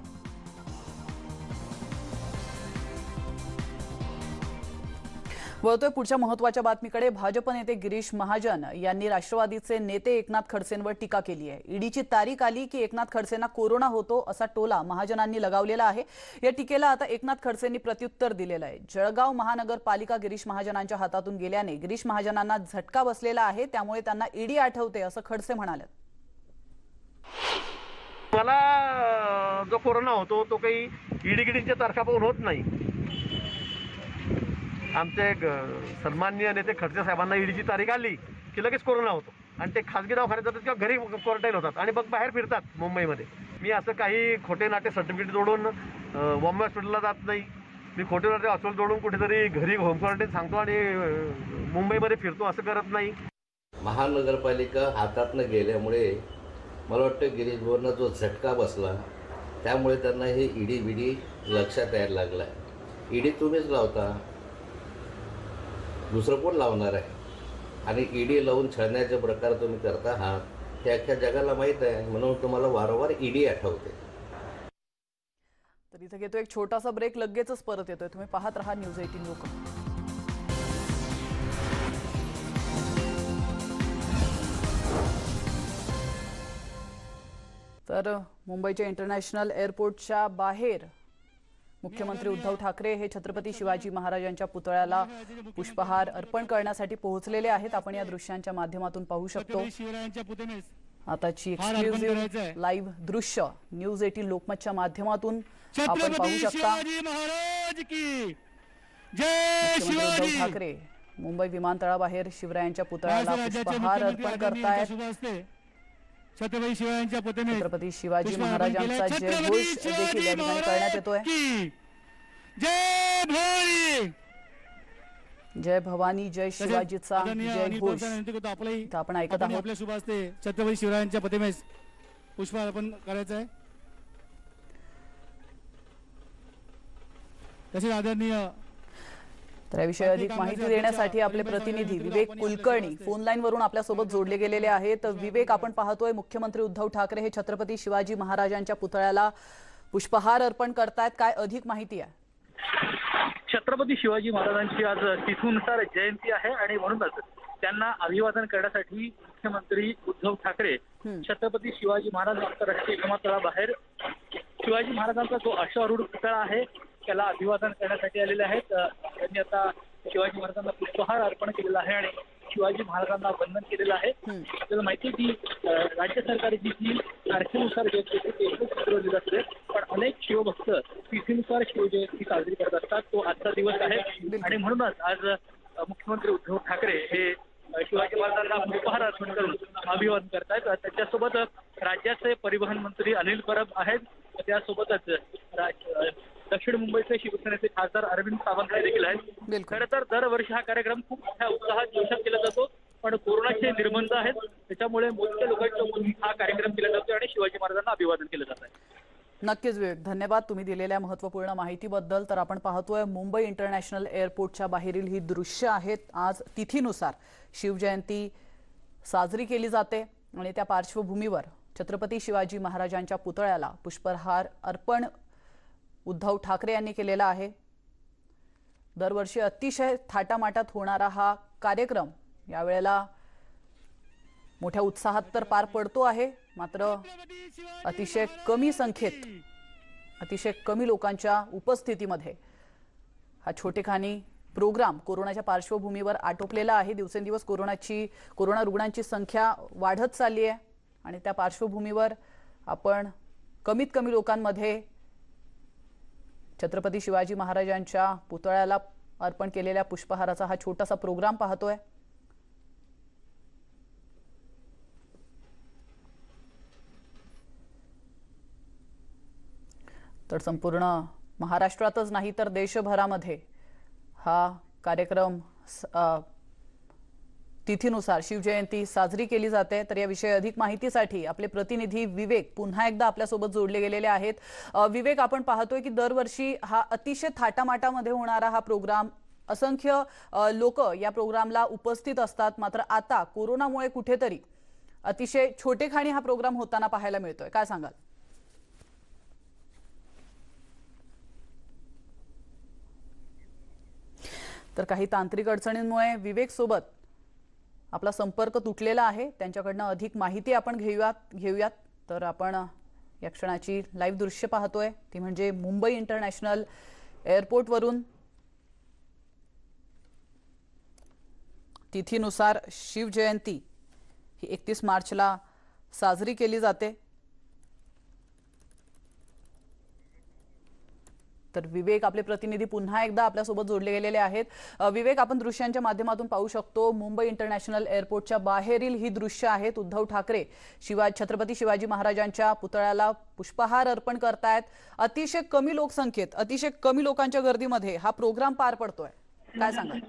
वळतोय पुढच्या महत्त्वाच्या बातमीकडे. भाजप नेते गिरीश महाजन यांनी राष्ट्रवादीचे नेते एकनाथ खडसेंवर टीका केली आहे. ईडीची तारीख आली की एकनाथ खडसेंना कोरोना होतो असा टोला महाजनांनी लगावलेला आहे. या टीकेला आता एकनाथ खडसेंनी प्रत्युत्तर दिलेलं आहे. जळगाव महानगरपालिका गिरीश महाजनांच्या हातातून गेल्याने गिरीश महाजनांना झटका बसलेला आहे. त्यामुळे त्यांना ईडी आठवते असं खडसे म्हणाले. मला जो कोरोना होतो तो काही ईडीगिडीच्या तारखा पाहून होत नाही. आमचे सन्माननीय नेते खडसे साहेबांना ईडीची तारीख आली की लगेच कोरोना होतो आणि ते खासगी दवाखान्यात जातात किंवा घरी क्वारंटाईन होतात आणि मग बाहेर फिरतात मुंबईमध्ये. मी असं काही खोटे नाटे सर्टिफिकेट जोडून बॉम्बे हॉस्पिटलला जात नाही. मी खोटे नाटे हॉस्पिटल जोडून कुठेतरी घरी होम क्वारंटाईन सांगतो आणि मुंबईमध्ये फिरतो, असं करत नाही. महानगरपालिका हातातनं गेल्यामुळे मला वाटतं गिरीश भाऊंना जो झटका बसला त्यामुळे त्यांना हे ईडी बिडी लक्षात यायला लागला आहे. ईडी तुम्हीच लावता, दुसरं कोण लावणार आहे? आणि ईडी लावून छळण्याचे प्रकार तुम्ही करता आहात हे अख्ख्या जगाला माहीत आहे. म्हणून तुम्हाला वारंवार ईडी आठवते. तर इथे घेतो एक छोटासा ब्रेक, लगेचच परत येतोय. तुम्ही पाहत राहा न्यूज 18 लोकमत. तर मुंबईच्या इंटरनॅशनल एअरपोर्टच्या बाहेर मुख्यमंत्री उद्धव ठाकरे हे छत्रपती शिवाजी महाराजांच्या पुतळ्याला पुष्पहार अर्पण करण्यासाठी पोहोचलेले आहेत. आपण या दृश्यांच्या माध्यमातून पाहू शकतो. आताची एक्सक्लुझिव्ह लाईव्ह दृश्य न्यूज 18 लोकमतच्या माध्यमातून आपण पाहू शकता. मुख्यमंत्री उद्धव ठाकरे मुंबई विमानतळाबाहेर शिवरायांच्या पुतळ्याला पुष्पहार अर्पण करतायत. छत्रपती शिवाजी महाराजांचा जयघोष देखील या ठिकाणी करण्यात येतोय. जय भवानी जय शिवाजीचा जयघोष आपण ऐकत आहोत. आपल्या शुभ हस्ते छत्रपती शिवरायांच्या प्रतिमेस पुष्प अर्पण करायचं आहे. तसेच आदरणीय तर याविषयी अधिक माहिती देण्यासाठी आपले प्रतिनिधी विवेक कुलकर्णी फोन लाईन वरून आपल्या सोबत जोडले गेलेले आहेत. विवेक, आपण पाहतोय मुख्यमंत्री उद्धव ठाकरे हे छत्रपती शिवाजी महाराजांच्या पुतळ्याला पुष्पहार अर्पण करतायत. काय अधिक माहिती आहे? छत्रपती शिवाजी महाराजांची आज तिथीनुसार जयंती आहे आणि म्हणूनच त्यांना अभिवादन करण्यासाठी मुख्यमंत्री उद्धव ठाकरे छत्रपती शिवाजी महाराज आंतरराष्ट्रीय विमानतळाबाहेर शिवाजी महाराजांचा जो अश्वारूढ पुतळा आहे त्याला अभिवादन करण्यासाठी आलेले आहेत. त्यांनी आता शिवाजी महाराजांना पुष्पहार अर्पण केलेला आहे आणि शिवाजी महाराजांना वंदन केलेलं आहे. आपल्याला माहिती आहे की राज्य सरकारची जी तारखेनुसार जे दिलं असते पण शिवभक्त तिथीनुसार शिवजयंती साजरी करत असतात तो आजचा दिवस आहे आणि म्हणूनच आज मुख्यमंत्री उद्धव ठाकरे हे शिवाजी महाराजांना उपहार अर्पण करून अभिवादन करतायत. त्यांच्यासोबत राज्याचे परिवहन मंत्री अनिल परब आहेत. त्यासोबतच दक्षिण मुंबईचे शिवसेनेचे खासदार अरविंद सावंत हे देखील आहेत. खरं तर दरवर्षी हा कार्यक्रम खूप मोठ्या उत्साहात जोशात केला जातो, पण कोरोनाचे निर्बंध आहेत त्याच्यामुळे मोजक्या लोकांच्या हा कार्यक्रम केला जातो आणि शिवाजी महाराजांना अभिवादन केलं जात आहे. नक्कीच विवेक, धन्यवाद तुम्ही दिलेल्या महत्त्वपूर्ण माहितीबद्दल. तर आपण पाहतोय मुंबई इंटरनॅशनल एअरपोर्टच्या बाहेरील ही दृश्य आहेत. आज तिथीनुसार शिवजयंती साजरी केली जाते आणि त्या पार्श्वभूमीवर छत्रपती शिवाजी महाराजांच्या पुतळ्याला पुष्पहार अर्पण उद्धव ठाकरे यांनी केलेला आहे. दरवर्षी अतिशय थाटामाटात होणारा हा कार्यक्रम यावेळेला मोठ्या उत्साहात तर पार पडतो आहे, मात्र अतिशय कमी संख्येत अतिशय कमी लोकांच्या उपस्थितीमध्ये हा छोटेखानी प्रोग्राम कोरोनाच्या पार्श्वभूमीवर आटोपलेला आहे. दिवसेंदिवस कोरोना रुग्णांची संख्या वाढत चालली आहे आणि त्या पार्श्वभूमीवर आपण कमीत कमी लोकांमध्ये छत्रपती शिवाजी महाराजांच्या पुतळ्याला अर्पण केलेल्या पुष्पहाराचा हा छोटासा प्रोग्राम पाहतोय. तर संपूर्ण महाराष्ट्रातच नाही तर देशभरामध्ये हा कार्यक्रम तिथीनुसार शिवजयंती साजरी केली जाते. तर याविषयी अधिक माहितीसाठी आपले प्रतिनिधी विवेक पुन्हा एकदा आपल्यासोबत जोडले गेलेले आहेत. विवेक, आपण पाहतोय की दरवर्षी हा अतिशय थाटामाटामध्ये होणारा हा प्रोग्राम, असंख्य लोक या प्रोग्रामला उपस्थित असतात, मात्र आता कोरोनामुळे कुठेतरी अतिशय छोटेखानी हा प्रोग्राम होताना पाहायला मिळतोय. काय सांगाल? तर काही तांत्रिक अडचणींमुळे विवेक सोबत आपला संपर्क तुटलेला आहे. त्यांच्याकडनं अधिक माहिती आपण घेऊयात. तर आपण या क्षणाची लाईव्ह दृश्य पाहतोय, ती म्हणजे मुंबई इंटरनॅशनल एअरपोर्टवरून तिथीनुसार शिवजयंती ही 31 मार्चला साजरी केली जाते. तर विवेक, आपले प्रतिनिधी पुन्हा एकदा आपल्यासोबत जोडले गेलेले आहेत. विवेक, आपण दृश्यांच्या माध्यमातून पाहू शकतो मुंबई इंटरनॅशनल एअरपोर्टच्या बाहेरील ही दृश्य आहेत. उद्धव ठाकरे छत्रपती शिवाजी महाराजांच्या पुतळ्याला पुष्पहार अर्पण करतायत. अतिशय कमी लोकसंख्येत, अतिशय कमी लोकांच्या गर्दीमध्ये हा प्रोग्राम पार पडतोय. काय सांगाल?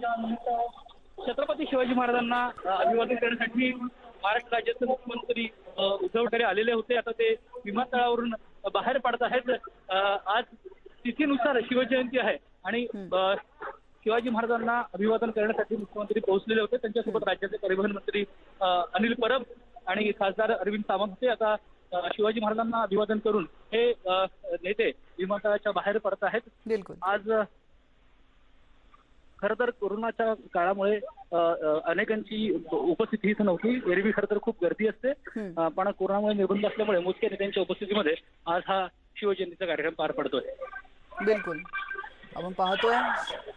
छत्रपती शिवाजी महाराजांना अभिवादन करण्यासाठी महाराष्ट्र राज्याचे मुख्यमंत्री उद्धव ठाकरे आलेले होते. आता ते विमानतळावरून बाहेर पडत आहेत. आज तिथीनुसार शिवजयंती आहे आणि शिवाजी महाराजांना अभिवादन करण्यासाठी मुख्यमंत्री पोहोचलेले होते. त्यांच्यासोबत राज्याचे परिवहन मंत्री अनिल परब आणि खासदार अरविंद सावंत होते. आता शिवाजी महाराजांना अभिवादन करून हे नेते विमानतळाच्या बाहेर पडत आहेत. बिलकुल. आज खरं तर कोरोनाच्या काळामुळे अनेकांची उपस्थिती इथं नव्हती. एरवी खरं तर खूप गर्दी असते, पण कोरोनामुळे निर्बंध असल्यामुळे मोजक्या नेत्यांच्या उपस्थितीमध्ये आज हा शिवजयंतीचा कार्यक्रम पार पडतोय. बिलकुल, आपण पाहतोय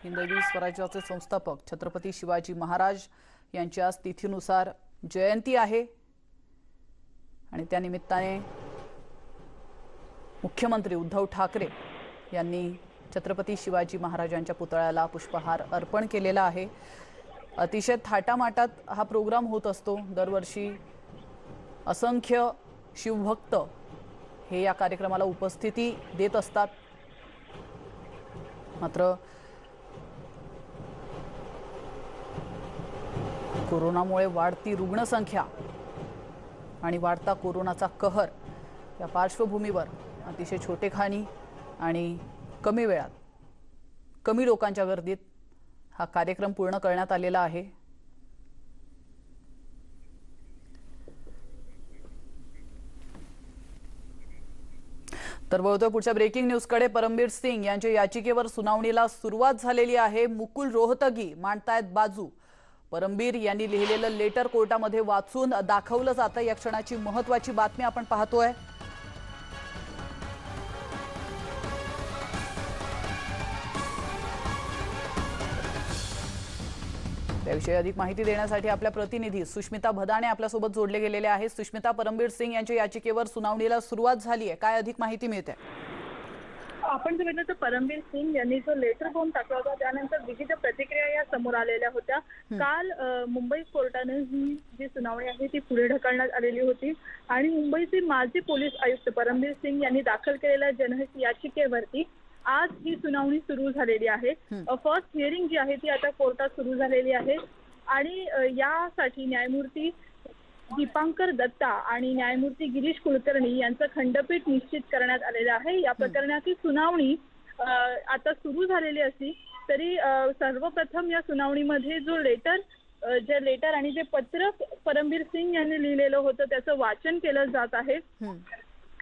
हिंदवी स्वराज्याचे संस्थापक छत्रपती शिवाजी महाराज यांची आज तिथीनुसार जयंती आहे आणि त्या निमित्ताने मुख्यमंत्री उद्धव ठाकरे यांनी छत्रपती शिवाजी महाराजांच्या पुतळ्याला पुष्पहार अर्पण केलेला आहे. अतिशय थाटामाटात हा प्रोग्राम होत असतो. दरवर्षी असंख्य शिवभक्त हे या कार्यक्रमाला उपस्थिती देत असतात, मात्र कोरोनामुळे वाढती रुग्णसंख्या आणि वाढता कोरोनाचा कहर या पार्श्वभूमीवर अतिशय छोटेखानी आणि कमी वेळात कमी लोकांच्या गर्दीत हा कार्यक्रम पूर्ण करण्यात आलेला आहे. तर वळतोय पुढच्या ब्रेकिंग न्यूजकडे. परमबीर सिंग यांच्या याचिकेवर सुनावणीला सुरुवात झालेली आहे. मुकुल रोहतगी मांडतायत बाजू. परमबीर यांनी लिहिलेलं लेटर कोर्टामध्ये वाचून दाखवलं जातं. या क्षणाची महत्त्वाची बातमी आपण पाहतोय. त्याविषयी अधिक माहिती देण्यासाठी आपल्या प्रतिनिधी सुष्मिता भदाणे आपल्यासोबत जोडले गेलेले आहेत. सुष्मिता, परमबीर सिंग यांच्या याचिकेवर सुनावणीला सुरुवात झाली आहे, काय अधिक माहिती मिळते? आपण जर बघितलं तर परमबीर सिंग यांनी जो लेटर बॉम्ब टाकला होता त्यानंतर विविध प्रतिक्रिया या समोर आलेल्या होत्या. काल मुंबई कोर्टाने ही जी सुनावणी आहे ती पुढे ढकलण्यात आलेली होती आणि मुंबईचे माजी पोलीस आयुक्त परमबीर सिंग यांनी दाखल केलेल्या जनहित याचिकेवरती आज ही सुनावणी सुरू झालेली आहे. फर्स्ट हिअरिंग जी आहे ती आता कोर्टात सुरू झालेली आहे आणि यासाठी न्यायमूर्ती दीपांकर दत्ता आणि न्यायमूर्ती गिरीश कुलकर्णी यांचं खंडपीठ निश्चित करण्यात आलेलं आहे. या प्रकरणाची सुनावणी आता सुरू झालेली असली तरी सर्वप्रथम या सुनावणीमध्ये जे लेटर आणि जे पत्र परमबीर सिंग यांनी लिहिलेलं होतं त्याचं वाचन केलं जात आहे.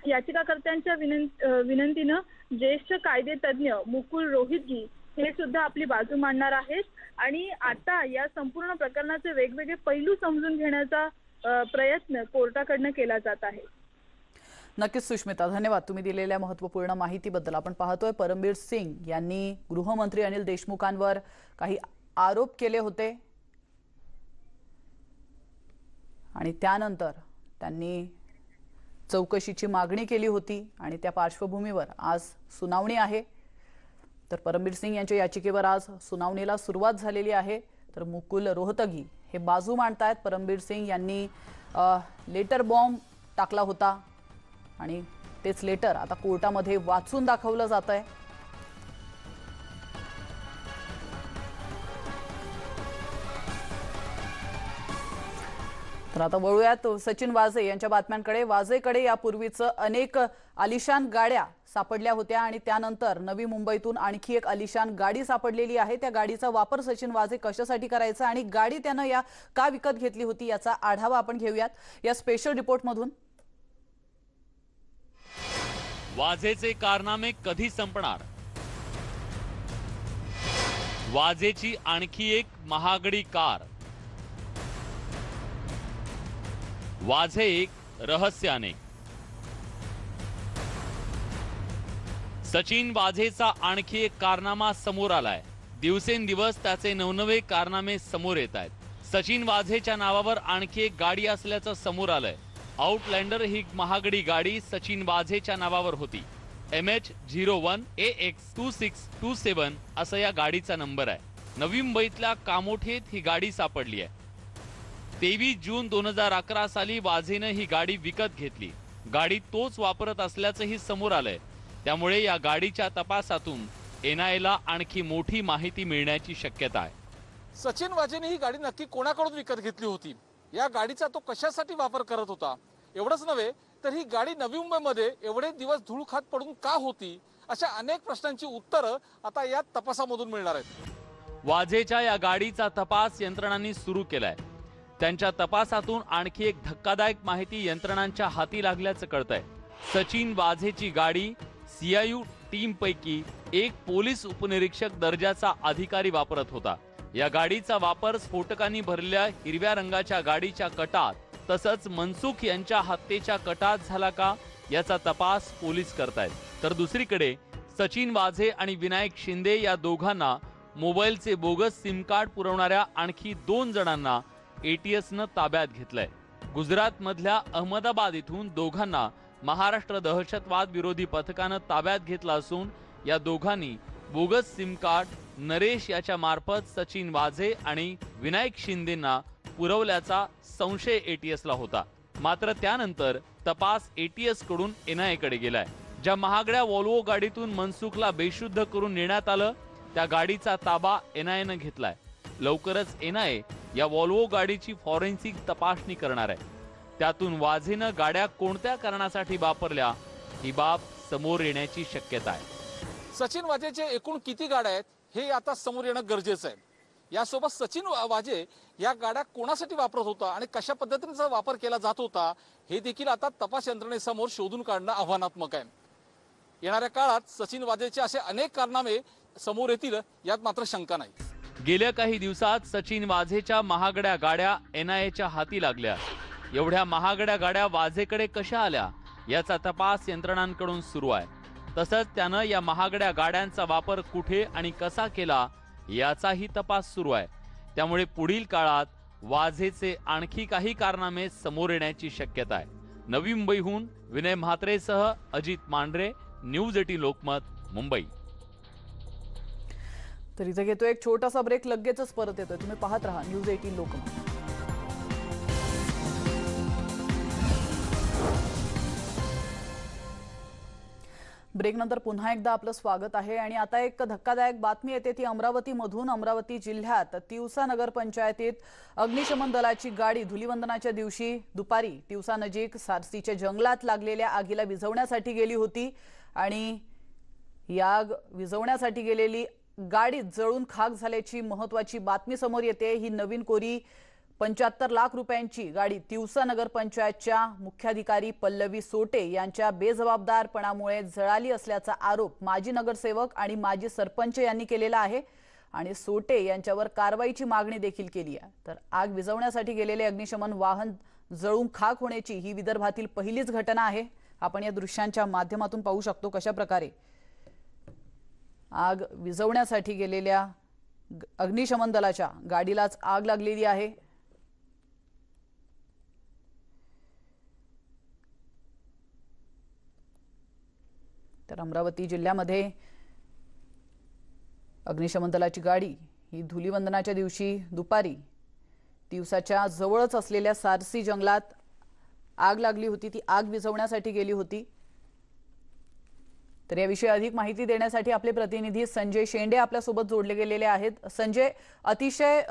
याचिकाकर्त्यांच्या विनंतीनं ज्येष्ठ कायदेतज्ञ मुकुल रोहितगी हे सुद्धा आपली बाजू मांडणार आहेत आणि आता या संपूर्ण प्रकरणाचे वेगवेगळे पैलू समजून घेण्याचा प्रयत्न कोर्टाकडनं केला जात आहे. नक्कीच सुष्मिता, धन्यवाद तुम्ही दिलेल्या महत्त्वपूर्ण माहितीबद्दल. आपण पाहतोय परमबीर सिंग यांनी गृहमंत्री अनिल देशमुखांवर काही आरोप केले होते आणि त्यानंतर त्यांनी चौकशीची मागणी केली होती आणि त्या पार्श्वभूमीवर आज सुनावणी आहे. तर परमबीर सिंग यांच्या याचिकेवर आज सुनावणीला सुरुवात झालेली आहे. तर मुकुल रोहतगी हे बाजू मांडतायत. परमबीर सिंग यांनी लेटर बॉम्ब टाकला होता आणि तेच लेटर आता कोर्टामध्ये वाचून दाखवलं जात आहे. तर आता वळूयात सचिन वाझे यांच्या बातम्यांकडे. वाझेकडे यापूर्वीच अनेक आलिशान गाड्या सापडल्या होत्या आणि त्यानंतर नवी मुंबईतून आणखी एक आलिशान गाडी सापडलेली आहे. त्या गाडीचा वापर सचिन वाझे कशासाठी करायचा आणि गाडी त्यानं का विकत घेतली होती याचा आढावा आपण घेऊयात या स्पेशल रिपोर्टमधून. वाझेचे कारनामे कधी संपणार? वाझेची आणखी एक महागडी कार. वाझे एक रहस्य अनेक. सचिन वाझेचा आणखी एक कारनामा समोर आलाय. दिवसेंदिवस त्याचे नवनवे कारनामे समोर येत आहेत. सचिन वाझेच्या नावावर आणखी एक गाडी असल्याचं समोर आलंय. आउटलँडर ही महागडी गाडी सचिन वाझेच्या नावावर होती. MH01 AX2627 असं या गाडीचा नंबर आहे. नवी मुंबईतल्या कामोठेत ही गाडी सापडली आहे. 23 जून 2011 साली वाझेनं ही गाडी विकत घेतली. गाडी तोच वापरत असल्याचंही समोर आलंय. त्यामुळे या गाडीच्या तपासातून NIAला आणखी मोठी माहिती मिळण्याची शक्यता आहे. सचिन वाझेने ही गाडी नक्की कोणाकडून विकत घेतली होती? या गाडीचा तो कशासाठी वापर करत होता? एवढंच नव्हे तर ही गाडी नवी मुंबईमध्ये एवढे दिवस धूळखात पडून का होती? अशा अनेक प्रश्नांची उत्तरं आता या तपासामधून मिळणार आहेत. वाझेच्या या गाडीचा तपास यंत्रणांनी सुरू केलाय. त्यांच्या तपासातून आणखी एक धक्कादायक माहिती यंत्रणांच्या हाती लागल्याचं कळतंय. सचिन वाझेची गाडी CIU टीम पैकी एक पोलीस उपनिरीक्षक दर्जाचा अधिकारी वापरत होता. या गाडीचा वापर स्फोटकांनी भरलेल्या हिरव्या रंगाच्या गाडीच्या कटात तसंच मनसुख यांच्या हत्येच्या कटात झाला का याचा तपास पोलीस करतायत. तर दुसरीकडे सचिन वाझे आणि विनायक शिंदे या दोघांना मोबाईलचे बोगस सिम कार्ड पुरवणाऱ्या आणखी 2 जणांना ATSनं ताब्यात घेतलंय. गुजरात मधल्या अहमदाबाद इथून दोघांना महाराष्ट्र दहशतवाद विरोधी पथकानं ताब्यात घेतला असून या दोघांनी बोगस सिम कार्ड नरेश याच्या मार्फत सचिन वाझे आणि विनायक शिंदेंना पुरवल्याचा संशय ATSला होता. मात्र त्यानंतर तपास ATS कडून NIA कडे गेलाय. ज्या महागड्या वॉल्वो गाडीतून मनसुखला बेशुद्ध करून नेण्यात आलं त्या गाडीचा ताबा NIAनं घेतलाय. लवकरच NIA या वॉल्वो गाडीची फॉरेन्सिक तपासणी करणार आहे. त्यातून वाझेनं गाड्या कोणत्या कारणासाठी वापरल्या ही बाब समोर येण्याची शक्यता आहे. सचिन वाझेचे एकूण किती गाड्या आहेत हे आता समोर येणं गरजेचं आहे. यासोबत सचिन वाझे या गाड्या कोणासाठी वापरत होता आणि कशा पद्धतीचा वापर केला जात होता हे देखील आता तपास यंत्रणेसमोर शोधून काढणं आव्हानात्मक आहे. येणाऱ्या काळात सचिन वाझेचे असे अनेक कारनामे समोर येतील यात मात्र शंका नाही. गेल्या काही दिवसात सचिन वाझेच्या महागड्या गाड्या NIAच्या हाती लागल्या. एवढ्या महागड्या गाड्या वाझेकडे कशा आल्या याचा तपास यंत्रणांकडून सुरू आहे. तसंच त्यानं या महागड्या गाड्यांचा वापर कुठे आणि कसा केला याचाही तपास सुरू आहे. त्यामुळे पुढील काळात वाझेचे आणखी काही कारनामे समोर येण्याची शक्यता आहे. नवी मुंबईहून विनय म्हात्रेसह अजित मांढरे, न्यूज 18 लोकमत, मुंबई. तर इथे घेतो एक छोटासा ब्रेक, लगेचच परत येतोय. तुम्ही पाहत राहा न्यूज 18 लोकमत. ब्रेक नंतर पुन्हा एकदा आपलं स्वागत आहे. आणि आता एक धक्कादायक बातमी येते ती अमरावतीमधून. अमरावती जिल्ह्यात तिवसा नगर पंचायतीत अग्निशमन दलाची गाडी धुलीवंदनाच्या दिवशी दुपारी तिवसा नजीक सारसीच्या जंगलात लागलेल्या आगीला विझवण्यासाठी गेली होती. आणि या आग विझवण्यासाठी गेलेली गाडी जळून खाक झाल्याची महत्त्वाची बातमी समोर येते. ही नवीन कोरी 75 लाख रुपयांची गाडी तिवसा नगर पंचायतच्या मुख्याधिकारी पल्लवी सोटे यांच्या बेजबाबदारपणामुळे जळाली असल्याचा आरोप माजी नगरसेवक आणि माजी सरपंच यांनी केलेला आहे. आणि सोटे यांच्यावर कारवाईची मागणी देखील केली आहे. तर आग विझवण्यासाठी गेलेले अग्निशमन वाहन जळून खाक होण्याची ही विदर्भातील पहिलीच घटना आहे. आपण या दृश्यांच्या माध्यमातून पाहू शकतो कशा प्रकारे आग विझवण्यासाठी गेलेल्या अग्निशमन दलाच्या गाडीलाच आग लागलेली आहे. तर अमरावती जिल्ह्यामध्ये अग्निशमन दलाची गाडी ही धुलीवंदनाच्या दिवशी दुपारी तिवसाच्या जवळच असलेल्या सारसी जंगलात आग लागली होती. ती आग विझवण्यासाठी गेली होती. तर याविषयी अधिक माहिती देण्यासाठी आपले प्रतिनिधी संजय शेंडे आपल्यासोबत जोडले गेलेले आहेत. संजय, अतिशय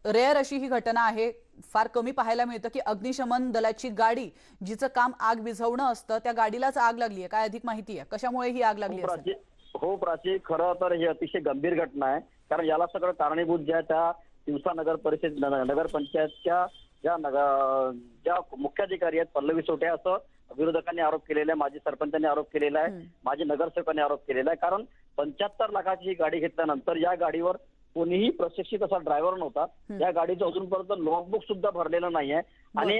रेअर अशी ही घटना आहे. फार कमी पाहायला मिळतं की अग्निशमन दलाची गाडी जिचं काम आग विझवणं असतं त्या गाडीलाच आग लागली आहे. काय अधिक माहिती आहे, कशामुळे ही आग लागली असेल? हो प्राची, खरं तर ही अतिशय गंभीर घटना आहे. कारण याला सगळं कारणीभूत जे आहे त्या तिवसा नगर परिषद नगर पंचायतच्या ज्या मुख्याधिकारी आहेत पल्लवी सोटे असं विरोधकांनी आरोप केलेला आहे, माजी सरपंचांनी आरोप केलेला आहे, माजी नगरसेवकांनी आरोप केलेला आहे. कारण 75 लाखाची ही गाडी घेतल्यानंतर या गाडीवर कोणीही प्रशिक्षित असा ड्रायव्हर नव्हता. या गाडीचं अजूनपर्यंत लॉगबुक सुद्धा भरलेलं नाहीये. आणि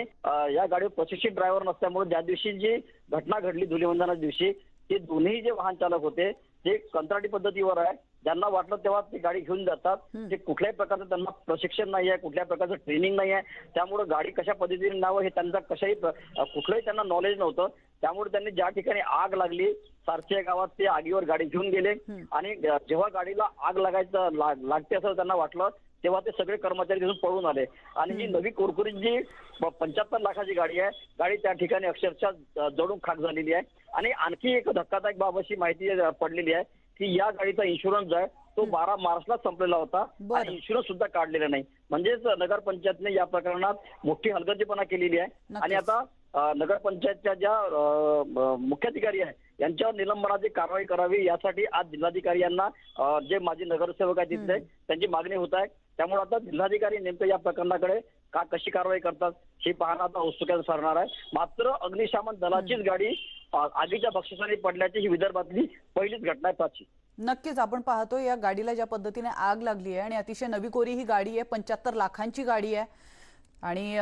या गाडीवर प्रशिक्षित ड्रायव्हर नसल्यामुळे ज्या दिवशी जी घटना घडली धुलीवंदनाच्या दिवशी ते दोन्ही जे वाहन चालक होते ते कंत्राटी पद्धतीवर आहे. ज्यांना वाटलं तेव्हा ती गाडी घेऊन जातात. ते कुठल्याही प्रकारचं त्यांना प्रशिक्षण नाही आहे, कुठल्याही प्रकारचं ट्रेनिंग नाही आहे. त्यामुळे गाडी कशा पद्धतीने न्यावं हे त्यांचा कुठलंही त्यांना नॉलेज नव्हतं. त्यामुळे त्यांनी ज्या ठिकाणी आग लागली सारसी या गावात ते आगीवर गाडी घेऊन गेले. आणि जेव्हा गाडीला आग लागते असं त्यांना वाटलं तेव्हा ते सगळे कर्मचारी तिथून पळून आले. आणि ही नवी कुरकुरीत जी 75 लाखाची गाडी आहे, गाडी त्या ठिकाणी अक्षरशः जळून खाक झालेली आहे. आणि आणखी एक धक्कादायक बाब अशी माहिती पडलेली आहे की या गाडीचा इन्शुरन्स आहे तो 12 मार्चला संपलेला होता आणि इन्शुरन्स सुद्धा काढलेला नाही. म्हणजेच नगरपंचायतने या प्रकरणात मोठी हलगर्जीपणा केलेली आहे. आणि आता नगरपंचायतच्या ज्या मुख्याधिकारी आहे यांच्यावर निलंबनाची कारवाई करावी यासाठी आज जिल्हाधिकारी यांना जे माजी नगरसेवक आहेत तिथले त्यांची मागणी होत आहे. त्यामुळे आता जिल्हाधिकारी नेमकं या प्रकरणाकडे कशी कारवाई करतात हे पाहणं आता उत्सुकतेने ठरणार आहे. मात्र अग्निशमन दलाचीच गाडी आगीच्या बक्षिसाने पडल्याची ही विदर्भातली पहिलीच घटना आहे प्राची. नक्कीच आपण पाहतो या गाडीला ज्या पद्धतीने आग लागली आहे आणि अतिशय नवी कोरी ही गाडी आहे, 75 लाखांची गाडी आहे आणि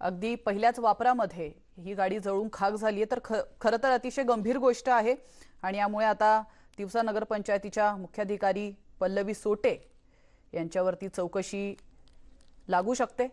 अगदी पहिल्याच वापरामध्ये ही गाडी जळून खाक झाली आहे. तर खरं तर अतिशय गंभीर गोष्ट आहे. आणि यामुळे आता तिवसा नगर पंचायतीच्या मुख्याधिकारी पल्लवी सोटे यांच्यावरती चौकशी लागू शकते.